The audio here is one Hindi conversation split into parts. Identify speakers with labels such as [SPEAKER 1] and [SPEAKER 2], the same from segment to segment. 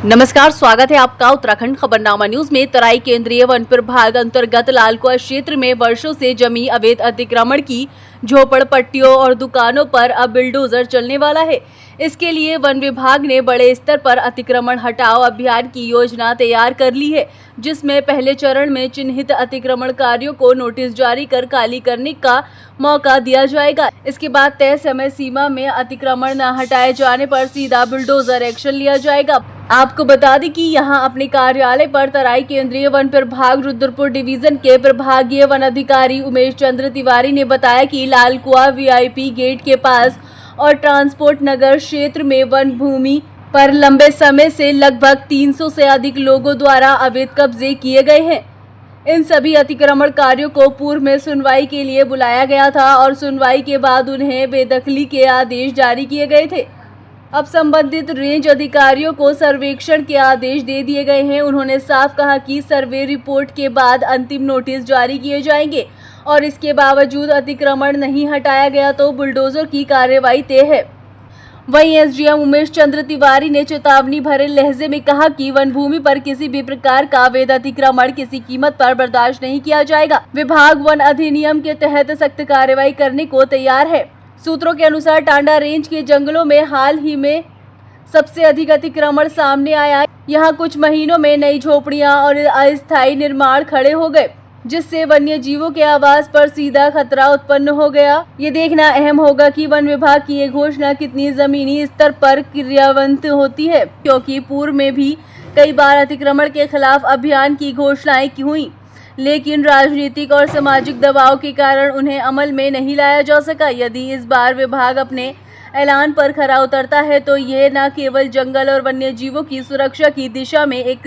[SPEAKER 1] नमस्कार, स्वागत है आपका उत्तराखंड खबरनामा न्यूज में। तराई केंद्रीय वन प्रभाग अंतर्गत लालकुआ क्षेत्र में वर्षों से जमी अवैध अतिक्रमण की झोपड़पट्टियों और दुकानों पर अब बिल्डोजर चलने वाला है। इसके लिए वन विभाग ने बड़े स्तर पर अतिक्रमण हटाओ अभियान की योजना तैयार कर ली है, जिसमें पहले चरण में चिन्हित अतिक्रमणकारियों को नोटिस जारी कर खाली करने का मौका दिया जाएगा। इसके बाद तय समय सीमा में अतिक्रमण न हटाए जाने पर सीधा बुलडोजर एक्शन लिया जाएगा। आपको बता दें कि यहां अपने कार्यालय पर तराई केंद्रीय वन प्रभाग रुद्रपुर डिवीजन के प्रभागीय वन अधिकारी उमेश चंद्र तिवारी ने बताया कि लालकुआ वीआईपी गेट के पास और ट्रांसपोर्ट नगर क्षेत्र में वन भूमि पर लंबे समय से लगभग 300 से अधिक लोगों द्वारा अवैध कब्जे किए गए हैं। इन सभी अतिक्रमणकारियों को पूर्व में सुनवाई के लिए बुलाया गया था और सुनवाई के बाद उन्हें बेदखली के आदेश जारी किए गए थे। अब संबंधित रेंज अधिकारियों को सर्वेक्षण के आदेश दे दिए गए हैं। उन्होंने साफ कहा कि सर्वे रिपोर्ट के बाद अंतिम नोटिस जारी किए जाएंगे और इसके बावजूद अतिक्रमण नहीं हटाया गया तो बुलडोजर की कार्रवाई तय है। वहीं एसडीएम उमेश चंद्र तिवारी ने चेतावनी भरे लहजे में कहा कि वन भूमि पर किसी भी प्रकार का अवैध अतिक्रमण किसी कीमत पर बर्दाश्त नहीं किया जाएगा। विभाग वन अधिनियम के तहत सख्त कार्रवाई करने को तैयार है। सूत्रों के अनुसार टांडा रेंज के जंगलों में हाल ही में सबसे अधिक अतिक्रमण सामने आया। यहां कुछ महीनों में नई झोपड़ियां और अस्थायी निर्माण खड़े हो गए, जिससे वन्य जीवों के आवास पर सीधा खतरा उत्पन्न हो गया। ये देखना अहम होगा कि वन विभाग की ये घोषणा कितनी जमीनी स्तर पर क्रियान्वित होती है, क्योंकि पूर्व में भी कई बार अतिक्रमण के खिलाफ अभियान की घोषणाएं हुई, लेकिन राजनीतिक और सामाजिक दबाव के कारण उन्हें अमल में नहीं लाया जा सका। यदि इस बार विभाग अपने ऐलान पर खरा उतरता है तो यह न केवल जंगल और वन्य जीवों की सुरक्षा की दिशा में एक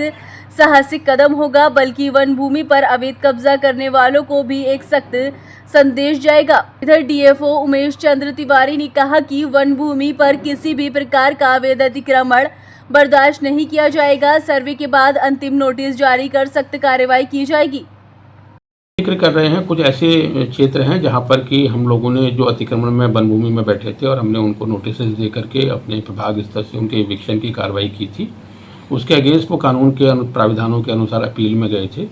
[SPEAKER 1] साहसिक कदम होगा, बल्कि वन भूमि पर अवैध कब्जा करने वालों को भी एक सख्त संदेश जाएगा। इधर डीएफओ उमेश चंद्र तिवारी ने कहा कि वन भूमि पर किसी भी प्रकार का अवैध अतिक्रमण बर्दाश्त नहीं किया जाएगा। सर्वे के बाद अंतिम नोटिस जारी कर सख्त कार्रवाई की जाएगी।
[SPEAKER 2] जिक्र कर रहे हैं कुछ ऐसे क्षेत्र हैं जहां पर कि हम लोगों ने जो अतिक्रमण में वन भूमि में बैठे थे और हमने उनको नोटिस दे करके अपने प्रभाग स्तर से उनके इविक्शन की कार्रवाई की थी। उसके अगेंस्ट वो कानून के प्राविधानों के अनुसार अपील में गए थे।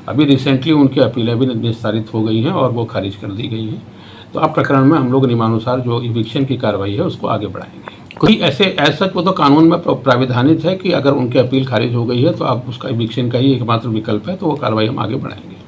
[SPEAKER 2] अभी रिसेंटली उनकी अपीलें भी निस्तारित हो गई हैं और वो खारिज कर दी गई हैं। तो अब प्रकरण में हम लोग नियमानुसार जो इविक्शन की कार्रवाई है उसको आगे बढ़ाएंगे। कोई ऐसे सच वो तो कानून में प्राविधानित है कि अगर उनकी अपील खारिज हो गई है तो अब उसका इविक्शन का ही एकमात्र विकल्प है, तो वो कार्रवाई हम आगे बढ़ाएंगे।